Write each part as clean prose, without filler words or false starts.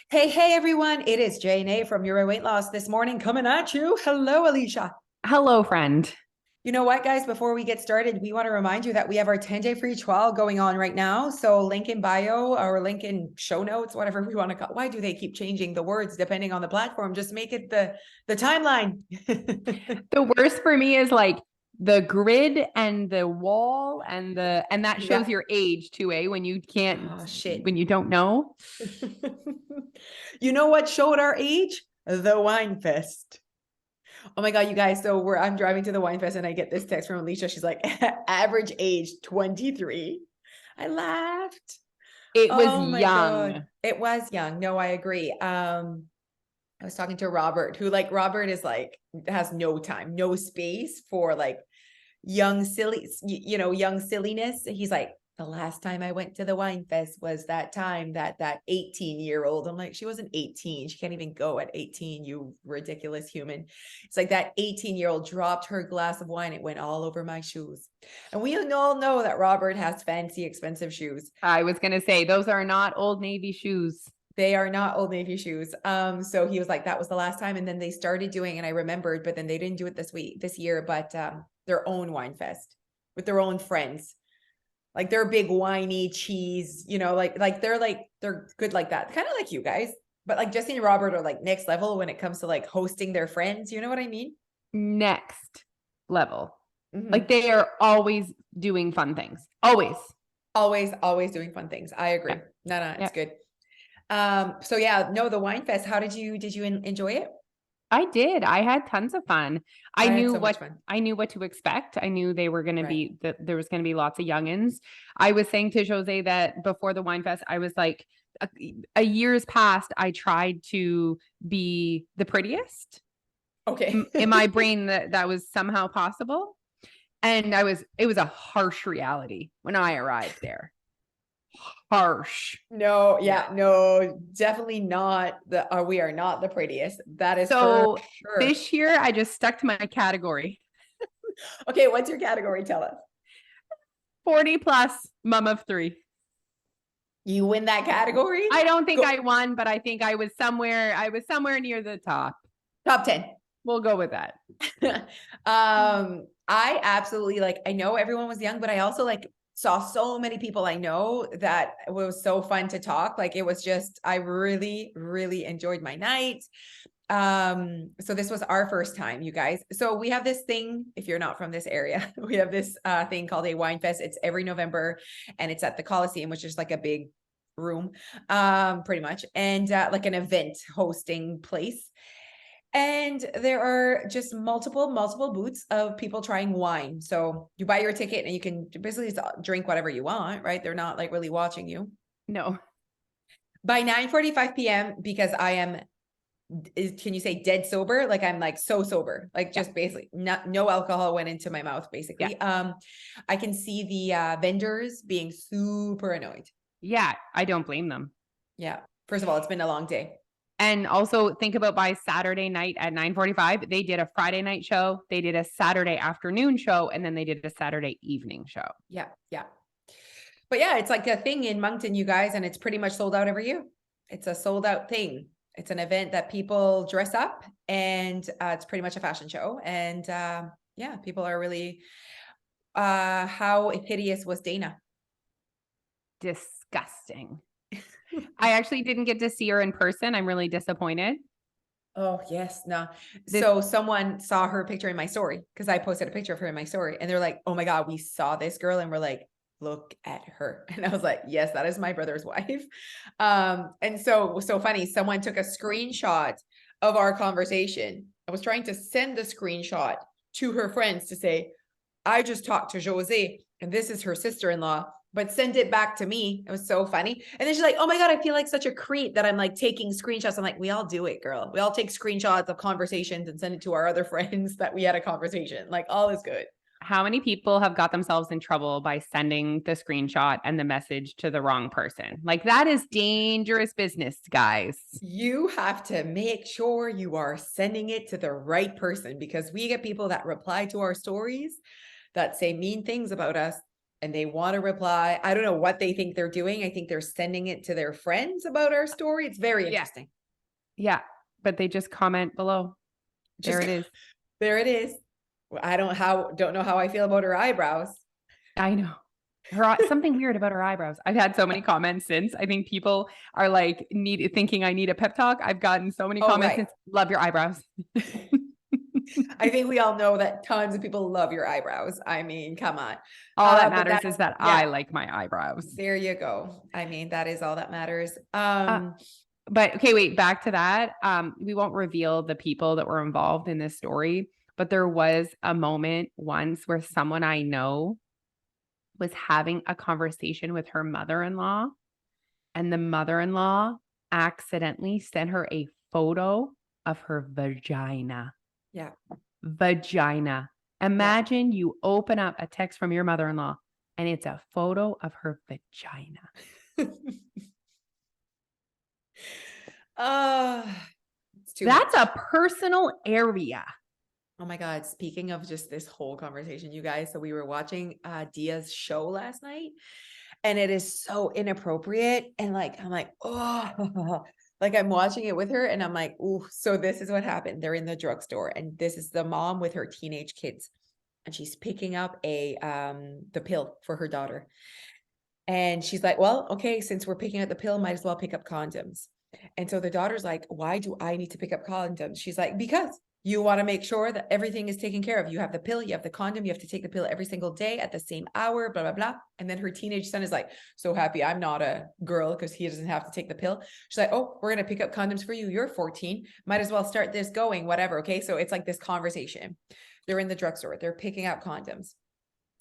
Hey, everyone. It is Jane from Your Weight Loss this morning coming at you. Hello, Alicia. Hello, friend. You know what, guys? Before we get started, we want to remind you that we have our 10-day free trial going on right now. So link in bio or link in show notes, whatever we want to call. Why do they keep changing the words depending on the platform? Just make it the timeline. The worst for me is like the grid and the wall and that shows Yeah. your age too, when you can't Oh, shit. when you don't know. You know what showed our age? The Wine Fest. Oh my God, you guys. So I'm driving to the Wine Fest and I get this text from Alicia. She's like, average age 23. I laughed. It was Oh my God. young. It was young. No, I agree. I was talking to Robert, who like Robert is like has no time, no space for like young silly, young silliness. He's like, the last time I went to the Wine Fest was that time that 18-year-old. I'm like, she wasn't 18. She can't even go at 18, you ridiculous human. It's like that 18-year-old dropped her glass of wine. It went all over my shoes. And we all know that Robert has fancy, expensive shoes. I was gonna say those are not Old Navy shoes. They are not Old Navy shoes. So he was like, that was the last time. And then they started doing, and I remembered, but then they didn't do it this year, but their own wine fest with their own friends. Like they're big whiny cheese, they're good like that. Kind of like you guys. But like Jesse and Robert are like next level when it comes to like hosting their friends. You know what I mean? Next level. Like Mm-hmm. they are always doing fun things. Always. Always doing fun things. I agree. Yeah. No, Yeah. it's good. So yeah, no, the wine fest. How did you enjoy it? I did. I had tons of fun. I I had knew so much what fun. I knew what to expect. I knew they were going to Right. be that there was going to be lots of youngins. I was saying to Jose that before the wine fest, I was like, a years past, I tried to be the prettiest Okay. in my brain that was somehow possible, and it was a harsh reality when I arrived there. Harsh. No, Yeah. yeah, no, definitely not we are not the prettiest. That is for So sure. this year, I just stuck to my category: Okay, what's your category? Tell us. 40 plus, mom of three. You win that category? I don't think Go I won, but I think I was somewhere near the top. top 10. We'll go with that. I absolutely like I know everyone was young, but I also like saw so many people I know that it was so fun to talk. Like it was just I really enjoyed my night. So this was our first time, you guys. So we have this thing, if you're not from this area, we have this thing called a wine fest. It's every November and it's at the Coliseum, which is like a big room, pretty much, and like an event hosting place. And there are just multiple booths of people trying wine. So you buy your ticket and you can basically drink whatever you want, right? They're not like really watching you. No. By 9:45 p.m., because I am, can you say dead sober? Like I'm like so sober, like Yeah. just basically no alcohol went into my mouth, Yeah. basically. I can see the vendors being super annoyed. Yeah. I don't blame them. Yeah. First of all, it's been a long day. And also think about by Saturday night at 9:45, they did a Friday night show, they did a Saturday afternoon show, and then they did a Saturday evening show. Yeah. But yeah, it's like a thing in Moncton, you guys, and it's pretty much sold out every year. It's a sold out thing. It's an event that people dress up, and it's pretty much a fashion show. And yeah, people are really. How hideous was Dana? Disgusting. I actually didn't get to see her in person. I'm really disappointed. Oh yes, no. This So someone saw her picture in my story because I posted a picture of her in my story, and they're like, "Oh my God, we saw this girl," and we're like, "Look at her," and I was like, "Yes, that is my brother's wife." And so it was so funny. Someone took a screenshot of our conversation. I was trying to send the screenshot to her friends to say, I just talked to Josee and this is her sister-in-law, but send it back to me. It was so funny. And then she's like, oh my God, I feel like such a creep that I'm like taking screenshots. I'm like, we all do it, girl. We all take screenshots of conversations and send it to our other friends that we had a conversation. Like all is good. How many people have got themselves in trouble by sending the screenshot and the message to the wrong person? Like that is dangerous business, guys. You have to make sure you are sending it to the right person because we get people that reply to our stories that say mean things about us. and they want to reply. I don't know what they think they're doing. I think they're sending it to their friends about our story. It's very interesting. Yeah. But they just comment below. There it is. There it is. I don't know how I feel about her eyebrows. I know. Something weird about her eyebrows. I've had so many comments since. I think people are like thinking I need a pep talk. I've gotten so many comments since. Love your eyebrows. I think we all know that tons of people love your eyebrows. I mean, come on. All that matters is that I like my eyebrows. There you go. I mean, that is all that matters. But okay, wait, back to that. We won't reveal the people that were involved in this story, but there was a moment once where someone I know was having a conversation with her mother-in-law, and the mother-in-law accidentally sent her a photo of her vagina. Yeah. Vagina. Imagine you open up a text from your mother-in-law and it's a photo of her vagina. That's a personal area. Oh my God. Speaking of just this whole conversation, you guys. So we were watching Dia's show last night, and it is so inappropriate. And like, I'm like, oh, like I'm watching it with her and I'm like, oh, so this is what happened. They're in the drugstore, and this is the mom with her teenage kids, and she's picking up the pill for her daughter. And she's like, well, okay, since we're picking up the pill, might as well pick up condoms. And so the daughter's like, why do I need to pick up condoms? She's like, because you want to make sure that everything is taken care of. You have the pill, you have the condom, you have to take the pill every single day at the same hour, blah, blah, blah. And then her teenage son is like, so happy I'm not a girl because he doesn't have to take the pill. She's like, oh, we're going to pick up condoms for you. You're 14. Might as well start this going, whatever. Okay. So it's like this conversation. They're in the drugstore. They're picking out condoms.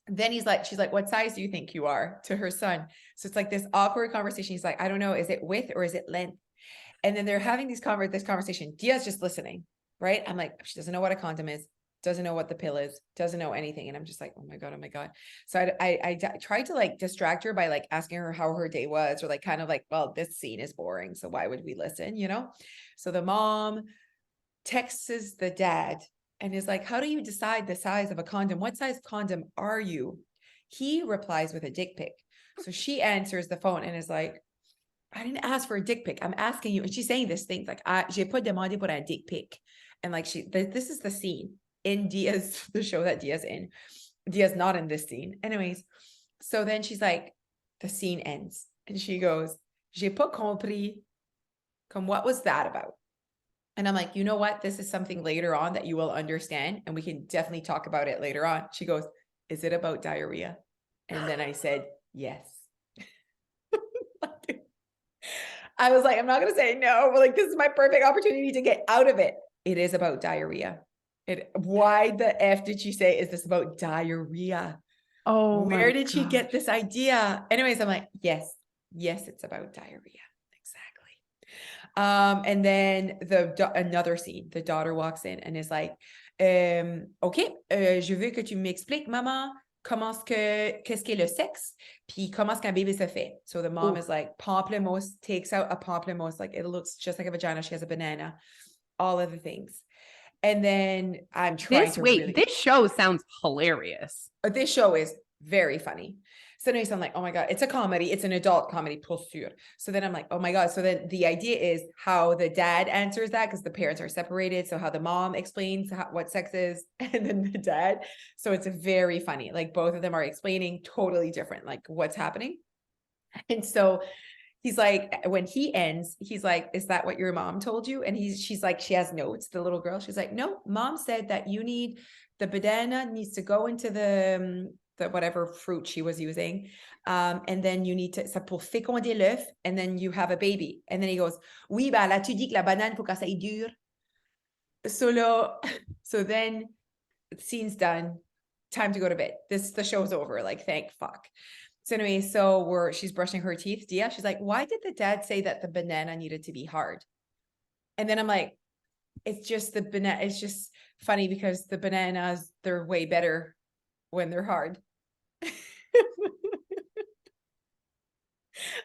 Then she's like, what size do you think you are, to her son? So it's like this awkward conversation. He's like, I don't know. Is it width or is it length? And then they're having this conversation. Dia's just listening, right? I'm like, she doesn't know what a condom is, doesn't know what the pill is, doesn't know anything. And I'm just like, oh my God, oh my God. So I tried to like distract her by like asking her how her day was, or like kind of like, well, this scene is boring, so why would we listen, you know? So the mom texts the dad and is like, how do you decide the size of a condom? What size condom are you? He replies with a dick pic. So she answers the phone and is like, I didn't ask for a dick pic. I'm asking you. And she's saying this thing like, j'ai pas demandé pour un dick pic. And like, this is the scene in Dia's, the show that Dia's in. Dia's not in this scene. Anyways, so then she's like, the scene ends. And she goes, j'ai pas compris. Comme, what was that about? And I'm like, you know what? This is something later on that you will understand. And we can definitely talk about it later on. She goes, is it about diarrhea? And then I said, yes. I was like, I'm not going to say no, but like, this is my perfect opportunity to get out of it. It is about diarrhea. Why the F did she say, is this about diarrhea? Oh, where did she get this idea? Anyways, I'm like, yes, it's about diarrhea. And then another scene, the daughter walks in and is like, OK, je veux que tu m'expliques, maman, qu'est-ce qu'est le sexe, puis comment est-ce qu'un bébé se fait. So the mom is like, pamplemousse, takes out a pamplemousse, like it looks just like a vagina. She has a banana, all of the things. And then I'm trying this show sounds hilarious. This show is very funny. So anyways, I'm like, oh my God, it's a comedy. It's an adult comedy, pour sûr. So then I'm like, oh my God. So then the idea is how the dad answers that, because the parents are separated. So how the mom explains what sex is, and then the dad. So it's very funny. Like both of them are explaining totally different, like what's happening. And so he's like, when he ends, he's like, is that what your mom told you? And she's like, she has notes, the little girl. She's like, no, mom said that the banana needs to go into the whatever fruit she was using. And then you need to, ça pour féconder l'œuf, and then you have a baby. And then he goes, oui, bah, là, tu dis que la banane, faut que ça dure. So then scene's done. Time to go to bed. The show's over. Like, thank fuck. So anyway, she's brushing her teeth. Dia, she's like, why did the dad say that the banana needed to be hard? And then I'm like, it's just the banana. It's just funny because the bananas, they're way better when they're hard.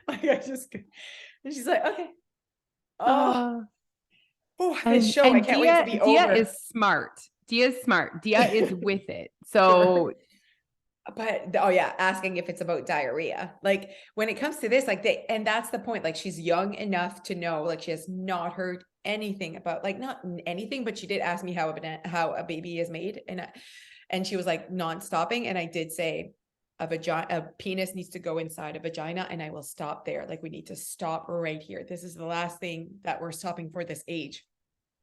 Like and she's like, okay. This show, I can't wait to be over. Dia is smart. Dia is with it. So But oh yeah, asking if it's about diarrhea. Like when it comes to this, like and that's the point. Like she's young enough to know, like she has not heard anything about, like not anything, but she did ask me how a baby is made, and she was like non-stopping, and I did say a penis needs to go inside a vagina, and I will stop there. Like we need to stop right here. This is the last thing that we're stopping for this age.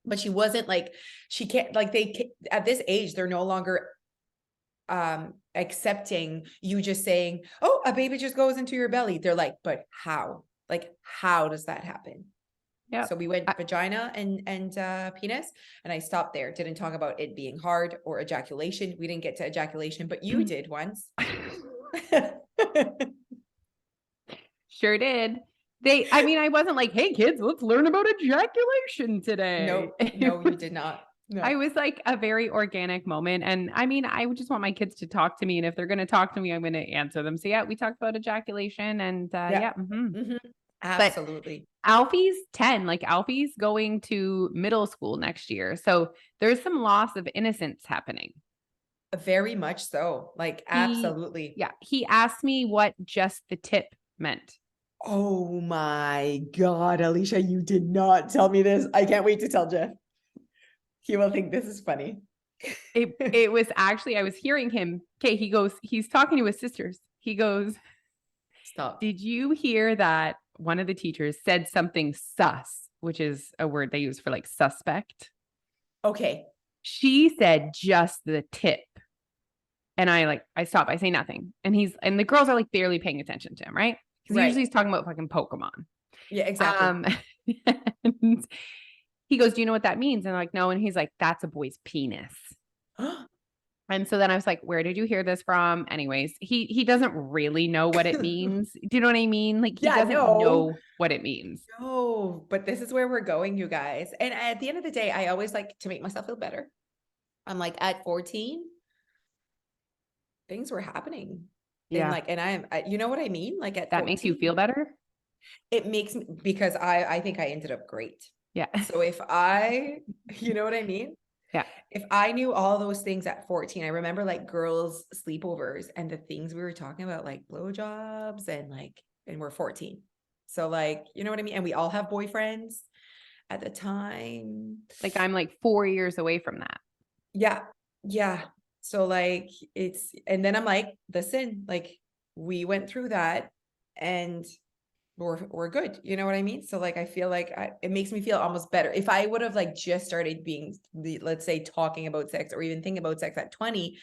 But she wasn't like, she can't, like at this age, they're no longer accepting you just saying, oh, a baby just goes into your belly. They're like, but how? Like, how does that happen? Yeah. So we went vagina and penis, and I stopped there. Didn't talk about it being hard or ejaculation. We didn't get to ejaculation, but you did once. Sure did. I mean, I wasn't like, hey kids, let's learn about ejaculation today. No, you did not. No. I was like a very organic moment. And I mean, I would just want my kids to talk to me. And if they're going to talk to me, I'm going to answer them. So yeah, we talked about ejaculation and yeah. Absolutely. But Alfie's 10, like Alfie's going to middle school next year. So there's some loss of innocence happening. Very much so. Like, absolutely. Yeah. He asked me what just the tip meant. Oh my God, Alicia, you did not tell me this. I can't wait to tell Jeff. He will think this is funny. It was actually, I was hearing him. Okay, he goes, he's talking to his sisters. He goes, stop. Did you hear that one of the teachers said something sus, which is a word they use for like suspect? Okay. She said just the tip. And I stopped. I say nothing. And the girls are like barely paying attention to him, right? Because usually he's talking about fucking Pokemon. Yeah, exactly. And he goes, do you know what that means? And I'm like, no. And he's like, that's a boy's penis. And so then I was like, where did you hear this from? Anyways, he doesn't really know what it means. Do you know what I mean? Like he doesn't know what it means. No, but this is where we're going, you guys. And at the end of the day, I always like to make myself feel better. I'm like, at 14, things were happening. Yeah. And you know what I mean? Like at that 14, makes you feel better? It makes me, because I think I ended up great. Yeah. So you know what I mean? Yeah. If I knew all those things at 14, I remember like girls' sleepovers and the things we were talking about, like blowjobs and we're 14. So like, you know what I mean? And we all have boyfriends at the time. Like I'm like 4 years away from that. Yeah. Yeah. So like and then I'm like, listen, like we went through that and we're good. You know what I mean? So like, I feel like it makes me feel almost better. If I would have like just started being let's say talking about sex or even thinking about sex at 20,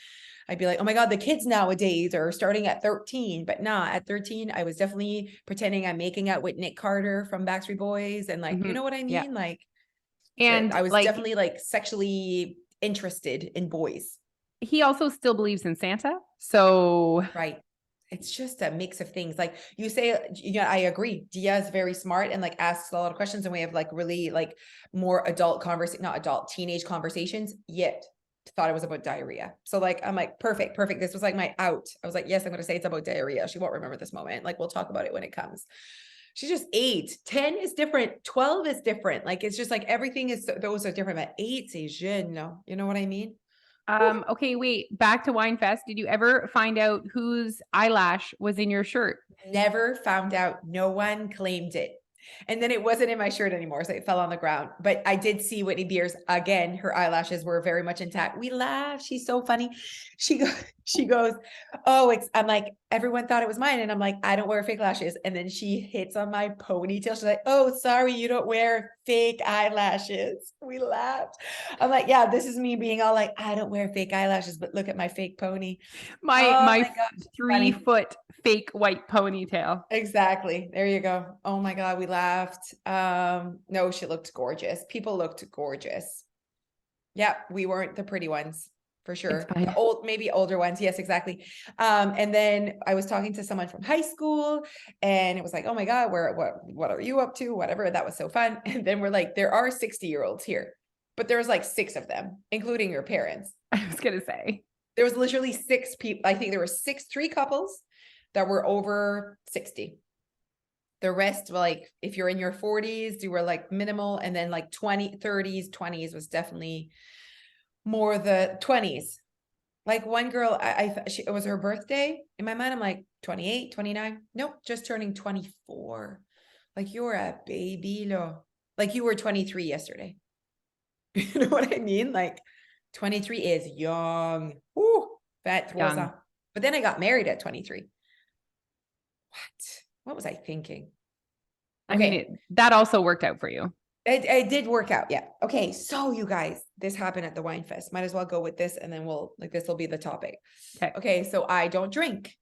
I'd be like, oh my God, the kids nowadays are starting at 13, but nah, at 13, I was definitely pretending I'm making out with Nick Carter from Backstreet Boys. And like, you know what I mean? Yeah. Like, and I was definitely like sexually interested in boys. He also still believes in Santa. So right. It's just a mix of things. Like you say, yeah, I agree. Dia is very smart and like asks a lot of questions, and we have like really like more teenage conversations, yet thought it was about diarrhea. So like, I'm like, perfect. This was like my out. I was like, yes, I'm going to say it's about diarrhea. She won't remember this moment. Like we'll talk about it when it comes. She's just 8. 10 is different. 12 is different. Like, it's just like, everything those are different. But 8 is jeune. You know what I mean? Okay, wait, back to Wine Fest. Did you ever find out whose eyelash was in your shirt? Never found out. No one claimed it. And then it wasn't in my shirt anymore, so it fell on the ground. But I did see Whitney Beers again. Her eyelashes were very much intact. We laughed. She's so funny. She goes, oh, I'm like, everyone thought it was mine. And I'm like, I don't wear fake lashes. And then she hits on my ponytail. She's like, oh, sorry, you don't wear fake eyelashes. We laughed. I'm like, yeah, this is me being all like, I don't wear fake eyelashes, but look at my fake pony. My 3-foot fake white ponytail. Exactly. There you go. Oh my God, we laughed. No, she looked gorgeous. People looked gorgeous. Yeah, we weren't the pretty ones for sure. Maybe older ones. Yes, exactly. And then I was talking to someone from high school, and it was like, oh my God, what are you up to? Whatever. That was so fun. And then we're like, there are 60-year-olds here, but there's like 6 of them, including your parents. I was gonna say there was literally 6 people. I think there were 3 couples that were over 60. The rest, like if you're in your 40s, you were like minimal. And then like 30s, 20s was definitely more the 20s. Like one girl, it was her birthday. In my mind, I'm like 28, 29. Nope, just turning 24. Like you're a baby, lo. Like you were 23 yesterday. You know what I mean? Like 23 is young. Ooh, fat Young. rosa. But then I got married at 23. What was I thinking? I mean, Okay. that also worked out for you. It did work out. Yeah. Okay. So you guys, this happened at the wine fest. Might as well go with this and then this will be the topic. Okay. Okay. So I don't drink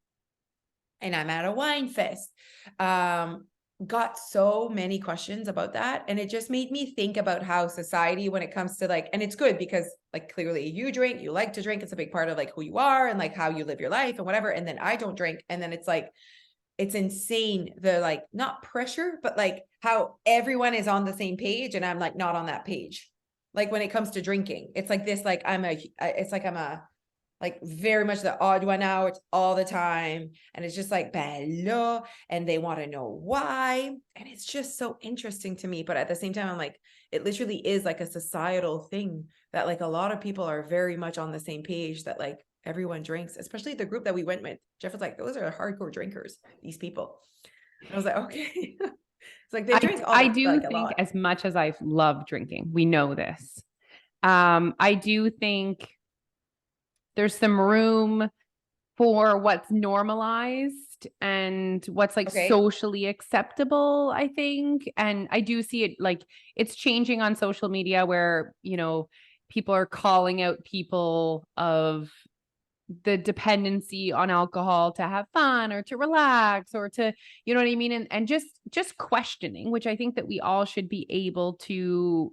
and I'm at a wine fest. Got so many questions about that. And it just made me think about how society, when it comes to like, and it's good because like clearly you drink, you like to drink. It's a big part of like who you are and like how you live your life and whatever. And then I don't drink. And then it's like, it's insane the like not pressure but like how everyone is on the same page and I'm like not on that page, like when it comes to drinking. It's like this, like it's like I'm a like very much the odd one out all the time and it's just like bello and they want to know why and it's just so interesting to me, but at the same time I'm like it literally is like a societal thing that like a lot of people are very much on the same page that like everyone drinks, especially the group that we went with. Jeff was like, those are hardcore drinkers, these people. And I was like, okay. It's like they drink all I the do like a think lot. as much as I love drinking, we know this. I do think there's some room for what's normalized and what's like Okay. socially acceptable, I think. And I do see it like it's changing on social media where, people are calling out people of the dependency on alcohol to have fun or to relax or to, you know what I mean? And just questioning, which I think that we all should be able to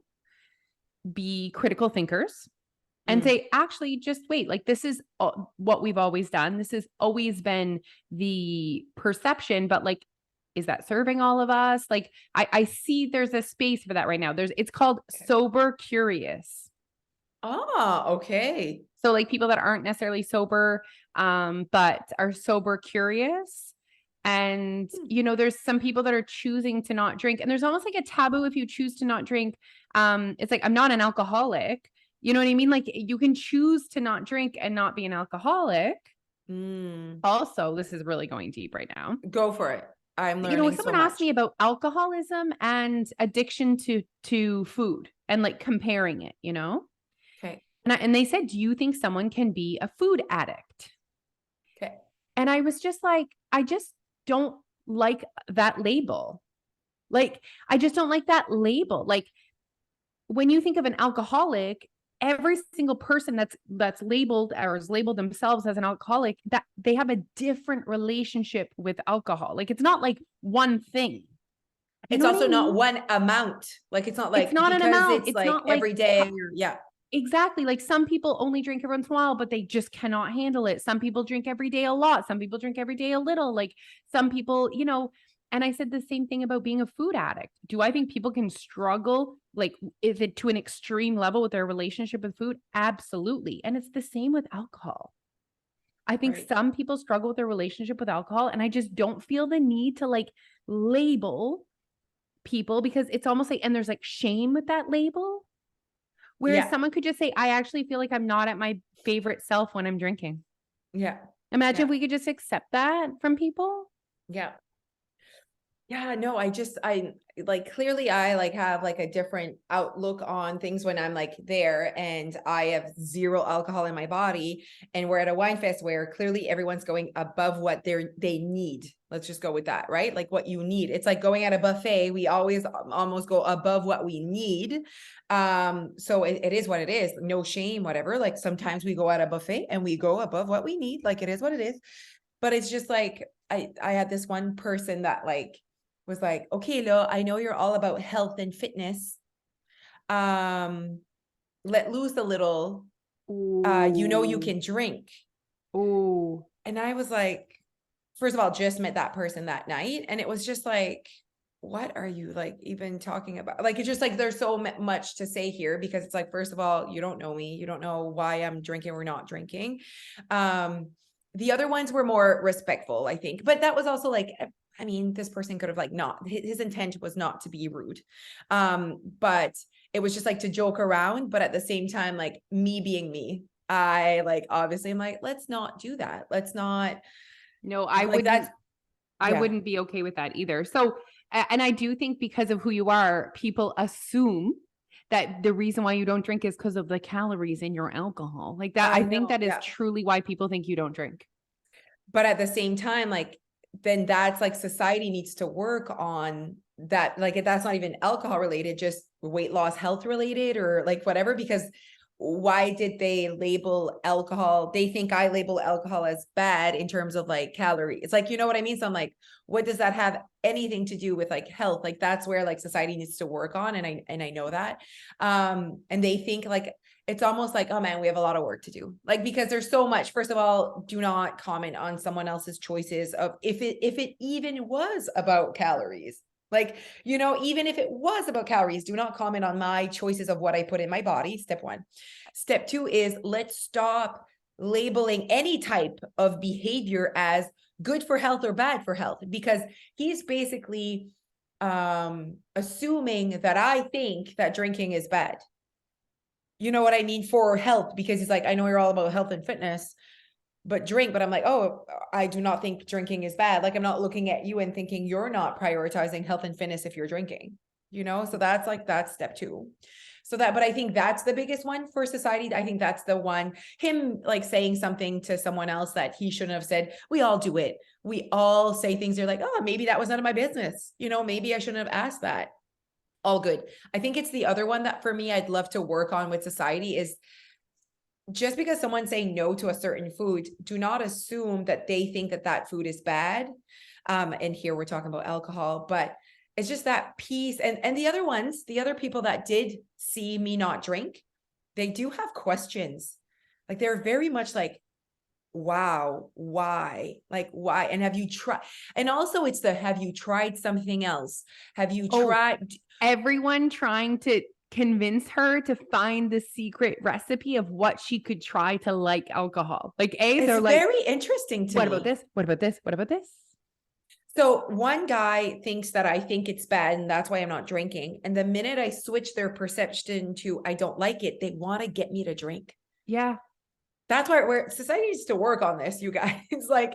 be critical thinkers and Mm. say, actually, just wait, like this is what we've always done. This has always been the perception, but like, is that serving all of us? Like, I see there's a space for that right now. It's called Okay. sober curious. Ah, okay. So like people that aren't necessarily sober, but are sober curious. And, Hmm. there's some people that are choosing to not drink. And there's almost like a taboo if you choose to not drink. It's like, I'm not an alcoholic. You know what I mean? Like you can choose to not drink and not be an alcoholic. Mm. Also, this is really going deep right now. Go for it. I'm learning so Someone asked me much. about alcoholism and addiction to food and like comparing it. Okay. And they said, do you think someone can be a food addict? Okay. And I was just like, I just don't like that label. Like, I just don't like that label. Like, when you think of an alcoholic, every single person that's labeled or is labeled themselves as an alcoholic, that they have a different relationship with alcohol. Like, it's not like one thing. You It's know what also I not mean? one amount. Like it's not It's like not an because amount. it's It's like not like every day or yeah. exactly. Like some people only drink every once in a while, but they just cannot handle it. Some people drink every day a lot. Some people drink every day a little. Like some people. And I said the same thing about being a food addict. Do I think people can struggle? Like, is it to an extreme level with their relationship with food? Absolutely. And it's the same with alcohol. I think Right. some people struggle with their relationship with alcohol, and I just don't feel the need to like label people because it's almost like, and there's like shame with that label. Whereas Yeah. someone could just say, I actually feel like I'm not at my favorite self when I'm drinking. Yeah. Imagine Yeah. if we could just accept that from people. Yeah. Yeah, no, I like clearly I like have like a different outlook on things when I'm like there and I have zero alcohol in my body and we're at a wine fest where clearly everyone's going above what they need. Let's just go with that, right? Like what you need. It's like going at a buffet, we always almost go above what we need. So it is what it is. No shame, whatever. Like sometimes we go at a buffet and we go above what we need. Like it is what it is. But it's just like I had this one person that like was like, okay, Lo, I know you're all about health and fitness. Um, let loose a little. You Ooh. can drink. Ooh. And I was like, first of all, just met that person that night. And it was just like, what are you like even talking about? Like, it's just like, there's so much to say here because it's like, first of all, you don't know me. You don't know why I'm drinking or not drinking. The other ones were more respectful, I think, but that was also like, I mean, this person could have like not, his intent was not to be rude. But it was just like to joke around, but at the same time, like me being me. I like, obviously I'm like, let's not do that. Let's not No, like that's, I yeah, wouldn't be okay with that either. So, and I do think because of who you are, people assume that the reason why you don't drink is because of the calories in your alcohol. Like that, I I think know. that is Yeah. truly why people think you don't drink. But at the same time, like, then that's like society needs to work on that. Like, that's not even alcohol related, just weight loss, health related, or like whatever. Because why did they label alcohol? They think I label alcohol as bad in terms of like calorie. It's like, you know what I mean? So I'm like, what does that have anything to do with like health? Like that's where like society needs to work on. And I know that. And they think like it's almost like, oh man, we have a lot of work to do. Like, because there's so much. First of all, do not comment on someone else's choices of if it even was about calories. Like, you know, even if it was about calories, do not comment on my choices of what I put in my body. Step one. Step two is let's stop labeling any type of behavior as good for health or bad for health, because he's basically assuming that I think that drinking is bad. You know what I mean? For health, because he's like, I know you're all about health and fitness, but drink. But I'm like, oh, I do not think drinking is bad. Like, I'm not looking at you and thinking you're not prioritizing health and fitness if you're drinking, you know? So that's like, that's step two. So that, but I think that's the biggest one for society. I think that's the one, him like saying something to someone else that he shouldn't have said. We all do it. We all say things. You're like, oh, maybe that was none of my business. You know, maybe I shouldn't have asked that. All good. I think it's the other one that for me, I'd love to work on with society is just because someone's saying no to a certain food, do not assume that they think that that food is bad. And here we're talking about alcohol, but it's just that piece. And the other ones, the other people that did see me not drink, they do have questions. Like they're very much like, wow, why? Like why? And have you tried? And also it's the have you tried something else? Have you Oh, tried? everyone trying to convince her to find the secret recipe of what she could try to like alcohol. Like, It's they're like, very interesting to what about me. this? What about this? What about this? So one guy thinks that I think it's bad and that's why I'm not drinking. And the minute I switch their perception to I don't like it, they want to get me to drink. Yeah. That's where society needs to work on this, you guys. Like,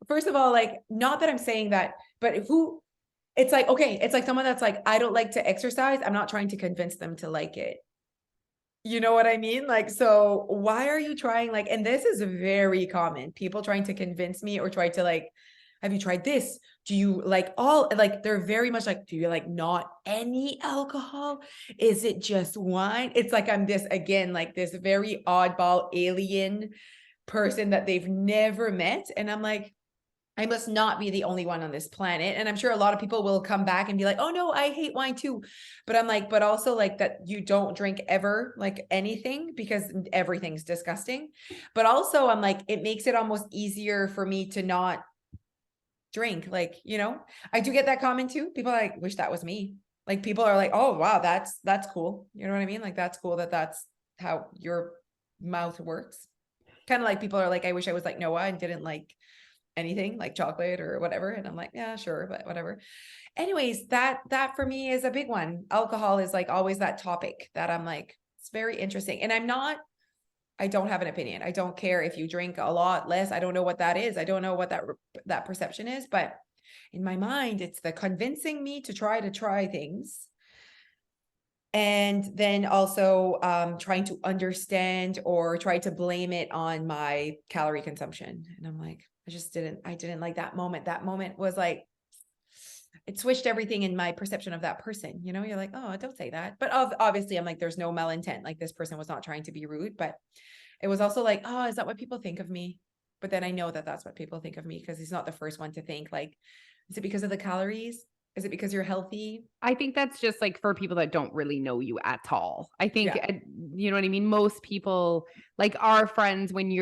first of all, like, not that I'm saying that, but who it's like, okay, it's like someone that's like, I don't like to exercise. I'm not trying to convince them to like it. You know what I mean? Like, so why are you trying like, and this is very common, people trying to convince me or try to like, have you tried this? Do you like all like they're very much like, do you like not any alcohol? Is it just wine? It's like I'm this again, like this very oddball alien person that they've never met. And I'm like, I must not be the only one on this planet. And I'm sure a lot of people will come back and be like, oh no, I hate wine too. But I'm like, but also like that you don't drink ever, like anything, because everything's disgusting. But also I'm like, it makes it almost easier for me to not drink. Like, you know, I do get that comment too. People are like, wish that was me. Like people are like, oh wow, that's cool. You know what I mean? Like that's cool that that's how your mouth works. Kind of like people are like, I wish I was like Noah and didn't like anything like chocolate or whatever. And I'm like, yeah, sure, but whatever. Anyways, that for me is a big one. Alcohol is like always that topic that I'm like, it's very interesting. And I don't have an opinion. I don't care if you drink a lot, less. I don't know what that is. I don't know what that perception is, but in my mind, it's the convincing me to try things. And then also trying to understand or try to blame it on my calorie consumption. And I'm like, I didn't like that moment. That moment was like, it switched everything in my perception of that person. You know, you're like, oh, don't say that. But obviously, I'm like, there's no malintent. Like this person was not trying to be rude, but it was also like, oh, is that what people think of me? But then I know that that's what people think of me because he's not the first one to think like, is it because of the calories? Is it because you're healthy? I think that's just like for people that don't really know you at all. I think, Yeah. you know what I mean? Most people, like our friends, when we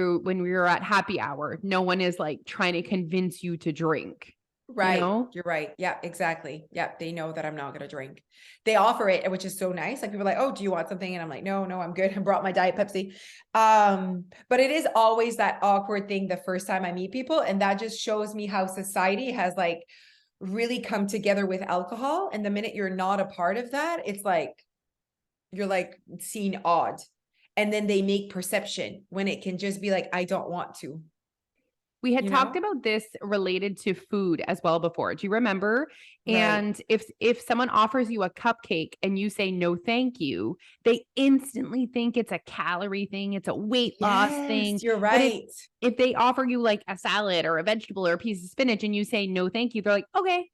were at happy hour, no one is like trying to convince you to drink, you Right. know? You're right. Yeah, exactly. Yeah. They know that I'm not going to drink. They offer it, which is so nice. Like people are like, oh, do you want something? And I'm like, no, I'm good. I brought my Diet Pepsi. But it is always that awkward thing the first time I meet people. And that just shows me how society has like really come together with alcohol. And the minute you're not a part of that, it's like, you're like seen odd. and then they make perception when it can just be like, I don't want to. We had You talked know? about this related to food as well before. Do you remember? Right. And if someone offers you a cupcake and you say no thank you, they instantly think it's a calorie thing, it's a weight loss thing. Yes, you're But right. if they offer you like a salad or a vegetable or a piece of spinach and you say no thank you, they're like, "Okay."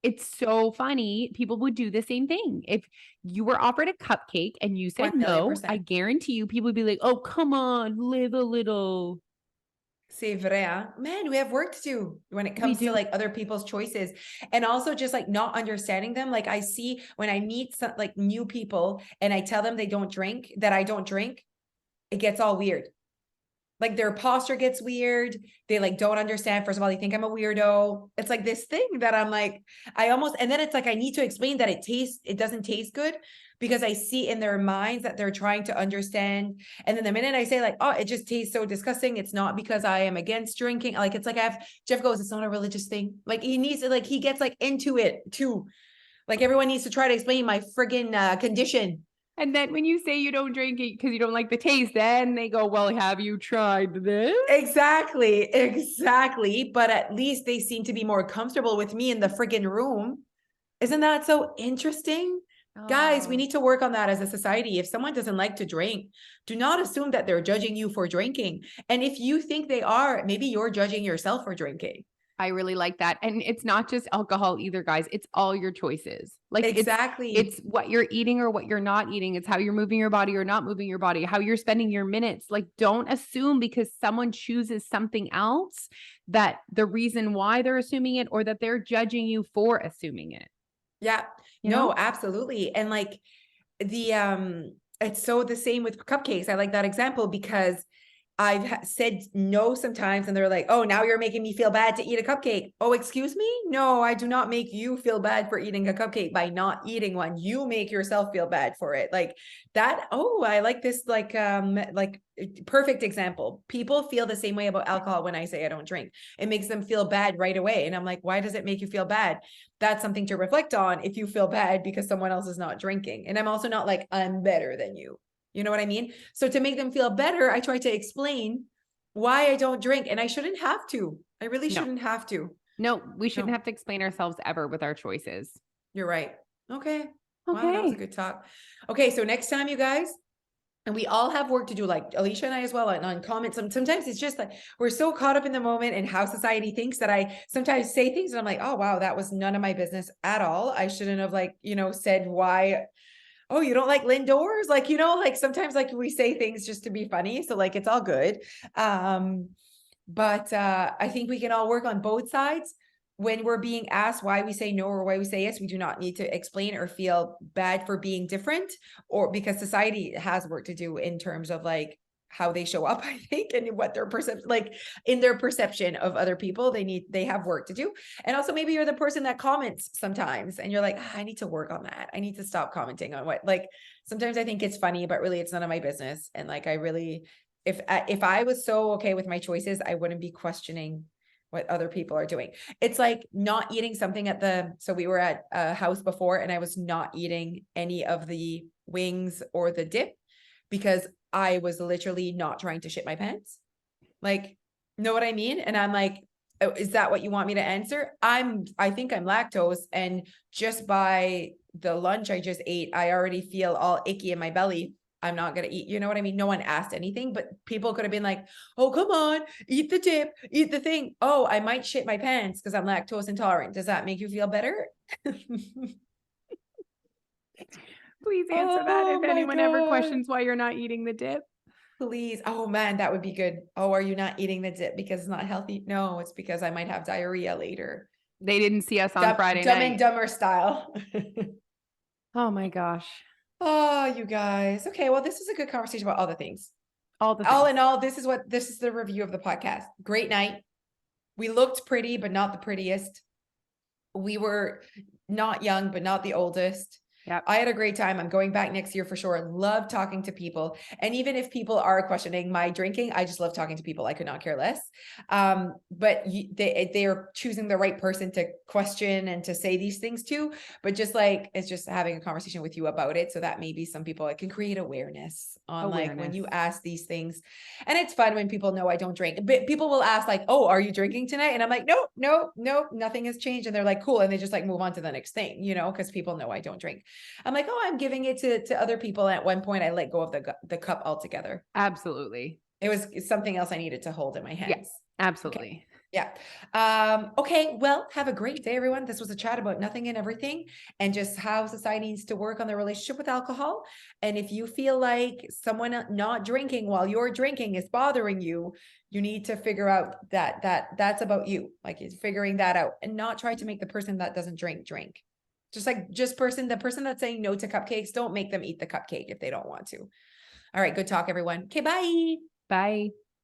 It's so funny. People would do the same thing. If you were offered a cupcake and you said 1 million no, I percent. guarantee you people would be like, "Oh, come on, live a little." C'est vrai, hein? Man, we have work to do when it We comes to do. like other people's choices, and also just like not understanding them. Like I see when I meet some like new people and I tell them they don't drink, that I don't drink, it gets all weird. Like their posture gets weird. They like don't understand. First of all, they think I'm a weirdo. It's like this thing that I'm like, I almost, and then it's like I need to explain that it doesn't taste good because I see in their minds that they're trying to understand. And then the minute I say like, oh, it just tastes so disgusting, it's not because I am against drinking. Like it's like Jeff goes, it's not a religious thing. Like he needs to like he gets like into it too. Like everyone needs to try to explain my friggin' condition. And then when you say you don't drink it because you don't like the taste, then they go, "Well, have you tried this?" Exactly, exactly. But at least they seem to be more comfortable with me in the friggin' room. Isn't that so interesting? Guys, we Oh, need to work on that as a society. If someone doesn't like to drink, do not assume that they're judging you for drinking. And if you think they are, maybe you're judging yourself for drinking. I really like that. And it's not just alcohol either, guys. It's all your choices. Like it's Exactly. what you're eating or what you're not eating. It's how you're moving your body or not moving your body, how you're spending your minutes. Like don't assume because someone chooses something else that the reason why they're assuming it or that they're judging you for assuming it, Yeah. you No, know? absolutely. And like it's so the same with cupcakes. I like that example because I've said no sometimes and they're like, "Oh, now you're making me feel bad to eat a cupcake." Oh, excuse me? No, I do not make you feel bad for eating a cupcake by not eating one. You make yourself feel bad for it. Like that. Oh, I like this like perfect example. People feel the same way about alcohol when I say I don't drink. It makes them feel bad right away. And I'm like, "Why does it make you feel bad?" That's something to reflect on if you feel bad because someone else is not drinking. And I'm also not like I'm better than you. You know what I mean? So to make them feel better, I try to explain why I don't drink and I shouldn't have to. I really No, shouldn't have to. no, we shouldn't No, have to explain ourselves ever with our choices. you're right. Okay. Wow, that was a Okay. good talk. Okay, so next time you guys, and we all have work to do, like Alicia and I as well, and on comments. Sometimes it's just like we're so caught up in the moment and how society thinks that I sometimes say things and I'm like, oh wow, that was none of my business at all. I shouldn't have like, said why. Oh, you don't like Lindors? Like, like sometimes like we say things just to be funny. So like it's all good. Um, but I think we can all work on both sides. When we're being asked why we say no or why we say yes, we do not need to explain or feel bad for being different, or because society has work to do in terms of like how they show up, I think, and what their perception, like in their perception of other people, they have work to do. And also maybe you're the person that comments sometimes and you're like, I need to work on that. I need to stop commenting on what, like, sometimes I think it's funny, but really it's none of my business. And like, I really, if I was so okay with my choices, I wouldn't be questioning what other people are doing. It's like not eating something so we were at a house before and I was not eating any of the wings or the dip because I was literally not trying to shit my pants. Like, know what I mean? And I'm like, "Oh, is that what you want me to answer?" I think I'm lactose, and just by the lunch I just ate, I already feel all icky in my belly. I'm not gonna eat. You know what I mean? No one asked anything, but people could have been like, "Oh, come on, eat the dip, eat the thing." Oh, I might shit my pants because I'm lactose intolerant. Does that make you feel better? Please answer that Oh if my anyone ever God. questions why you're not eating the dip. Please. Oh man, that would be good. Oh, are you not eating the dip because it's not healthy? No, it's because I might have diarrhea later. They didn't see us on Dumb, Friday dumb and night. dumber style. Oh my gosh. Oh, you guys. Okay, well, this was a good conversation about all the things. All the All things. in all, this is the review of the podcast. Great night. We looked pretty, but not the prettiest. We were not young, but not the oldest. Yep. I had a great time. I'm going back next year for sure. Love talking to people. And even if people are questioning my drinking, I just love talking to people. I could not care less. But they are choosing the right person to question and to say these things to. But just like, it's just having a conversation with you about it. So that maybe some people, it can create awareness on like when you ask these things. And it's fun when people know I don't drink. But people will ask like, oh, are you drinking tonight? And I'm like, no, nothing has changed. And they're like, cool. And they just like move on to the next thing, because people know I don't drink. I'm like, oh, I'm giving it to other people. And at one point I let go of the cup altogether. Absolutely. It was something else I needed to hold in my hands. Yes, absolutely. Okay. Yeah. Okay. Well, have a great day, everyone. This was a chat about nothing and everything and just how society needs to work on their relationship with alcohol. And if you feel like someone not drinking while you're drinking is bothering you, you need to figure out that's about you. Like it's figuring that out and not try to make the person that doesn't drink. The person that's saying no to cupcakes, don't make them eat the cupcake if they don't want to. All right. Good talk, everyone. Okay. Bye. Bye.